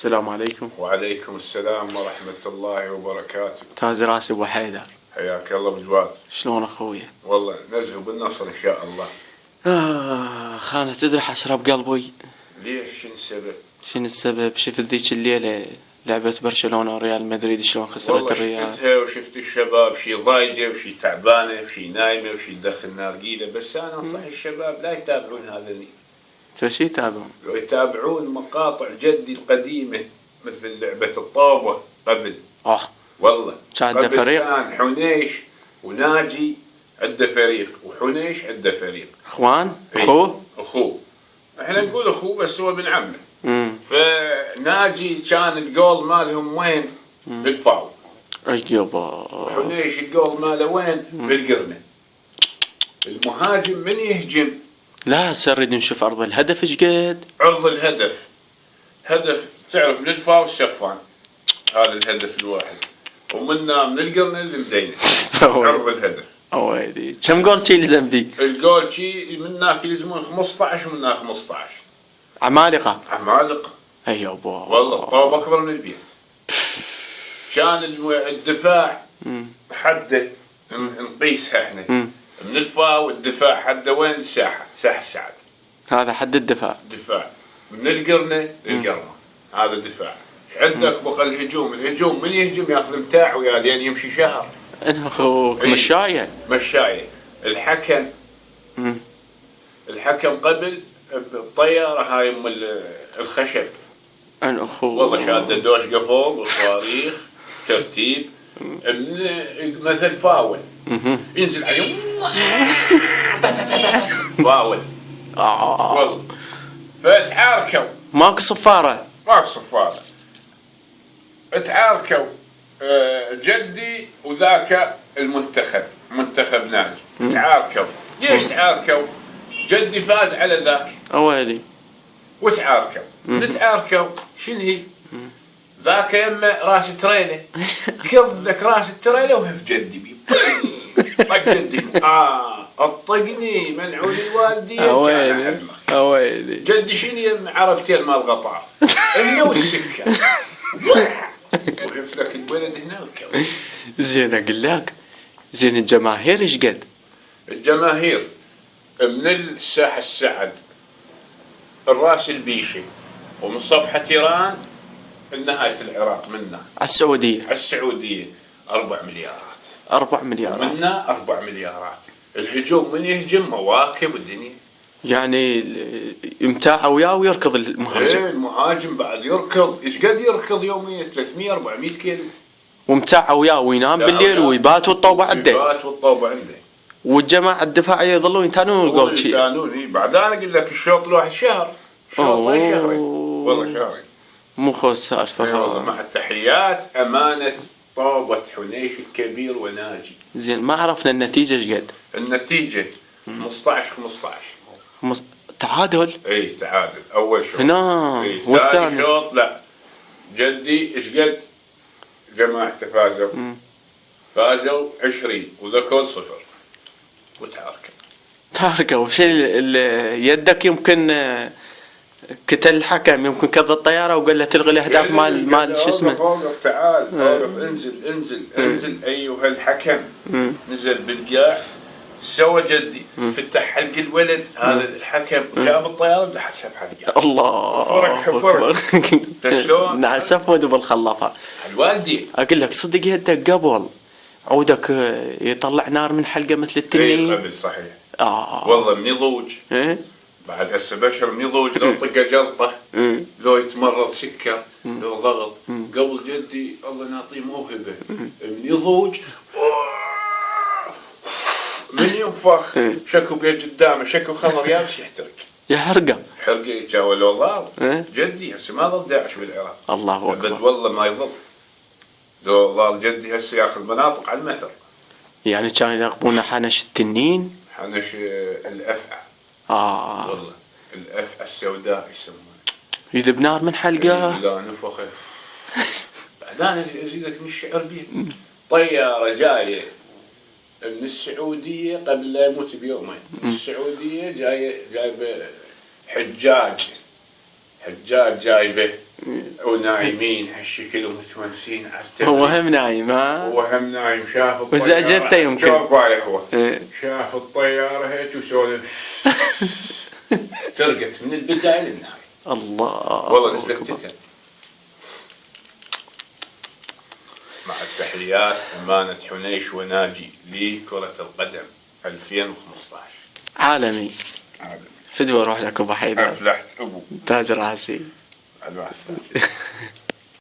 السلام عليكم. وعليكم السلام ورحمة الله وبركاته. تاج راسي ابو حيدر. حياك الله بجواد. شلون اخويا؟ والله نزهو بالنصر ان شاء الله. خانة تدري حسرة بقلبي. ليش؟ شنو السبب؟ شنو السبب؟ شفت ذيك الليلة لعبة برشلونة وريال مدريد شلون خسرت الريال. والله شفتها وشفت الشباب شي ضايجة وشي تعبانة وشي نايمة وشي تدخن نارقيلة، بس انا انصح الشباب لا يتابعون هذا شو يتابعون؟ يتابعون مقاطع جدي القديمة مثل لعبة الطاوة قبل. والله كان عنده فريق؟ كان حنيش وناجي عنده فريق وحنيش عنده فريق. اخوان؟ اخوه احنا نقول اخوه بس هو ابن عمه. فناجي كان الجول مالهم وين؟ بالفاول. ايوه. حنيش الجول ماله وين؟ بالقرنة. المهاجم من يهجم لا هسه نريد نشوف عرض الهدف ايش قد؟ عرض الهدف تعرف من الفاول الشفان، هذا الهدف الواحد، ومنا من القرنة للمدينة. عرض الهدف اويلي كم جول شي يلزم فيه؟ الجول شي مناك يلزمون 15 ومنا 15. عمالقة. ايوه والله طوب اكبر من البيت. كان الدفاع حده نقيسها احنا من الفاول. الدفاع حده وين؟ الساحة السعد. هذا حد الدفاع من القرنة للقرنة هذا الدفاع. عندك بقى الهجوم من يهجم ياخذ متاع ويا لين يمشي شهر. انا اخوك مشاية. الحكم قبل بطيارة هاي ام الخشب. انا اخوك والله شاده دوشقة فوق وصواريخ ترتيب مثل فاول ينزل عليه فاول. والله فتعاركوا ماكو صفارة تعاركوا جدي وذاك منتخب ناجي. تعاركوا. ليش تعاركوا؟ جدي فاز على ذاك اويلي وتعاركوا. نتعاركوا شنو هي؟ ذاك يمه راس تريله كض لك راس التريله وهف جدي بي طق جدي اطقني منعول الوالدين. اويلي جدي شنو يم عربتين مال غطاء هنا والسكه وهف لك الولد هناك. زين اقول لك زين الجماهير ايش قد؟ الجماهير من الساحه السعد الراس البيشي ومن صفحة إيران لنهاية العراق منا على السعودية 4 مليارات. 4 مليارات منا 4 مليارات. الهجوم من يهجم مواكب الدنيا. يعني يمتاع وياه ويركض المهاجم. المهاجم بعد يركض. ايش قد يركض يوميا؟ 300 400 كيلو. ومتاع وياه وينام بالليل ويبات والطوبة عنده. والجماعة الدفاعية يظلون يتانون الجول شي. بعد انا اقول لك الشوط الواحد شهر. شهرين والله شهرين. مو خوش سالفة. والله مع التحيات أمانة طوبة حنيش الكبير وناجي. زين ما عرفنا النتيجة ايش قد؟ النتيجة 15. تعادل. تعادل اول شوط. هنا والثاني شوط لا جدي ايش قد جماعته فازوا 20 وذكول 0 وتعاركوا. شيء يدك يمكن كتل الحكم يمكن كذا الطيارة وقال له تلغي الاهداف مال شو اسمه. فوقف تعال فوقف انزل ايها الحكم. نزل بالقاع سوى جدي فتح حلق الولد هذا الحكم جاب الطيارة وده حسب حلقه. الله فرق شلون؟ نعسف ودو بالخلافة الوالدي. اقول لك صدق يدك قبل عودك يطلع نار من حلقة مثل التنين. قبل صحيح. والله من يضوج. بعد هسه بشر من يضوج لو طقه جلطه لو يتمرض سكر لو ضغط. قبل جدي الله نعطيه موهبه من يضوج من ينفخ شكو بيت قدامه شكو خمر يابس يحرقه يجاوب لو ضال. جدي هسه ما ضل داعش بالعراق. الله اكبر. والله ما يضل لو ضال جدي هسه ياخذ مناطق على المتر. يعني كانوا يراقبون حنش التنين حنش الافعى. والله الافعى السوداء يسمونه يذب نار من حلقه. لا نفخه. بعد انا ازيدك من الشعر بيت. طياره جايه من السعوديه قبل لا يموت بيومين. السعوديه جايبه حجاج جايبه ونايمين هالشكل ومتونسين على هو التمرين. هم نايم ها. هو هم نايم شاف الطيارة. وزعجته يمكن. شوف بالي هو إيه. شاف الطيارة هيك وسولف. ترقت من البداية للنهاية. الله والله نزلت أكبر. تتن. مع التحيات أمانة حنيش وناجي لكرة القدم 2015. عالمي. عالمي. فدوى اروح لك ابو حيدر. أفلحت أبو تاج راسي. الواسطة.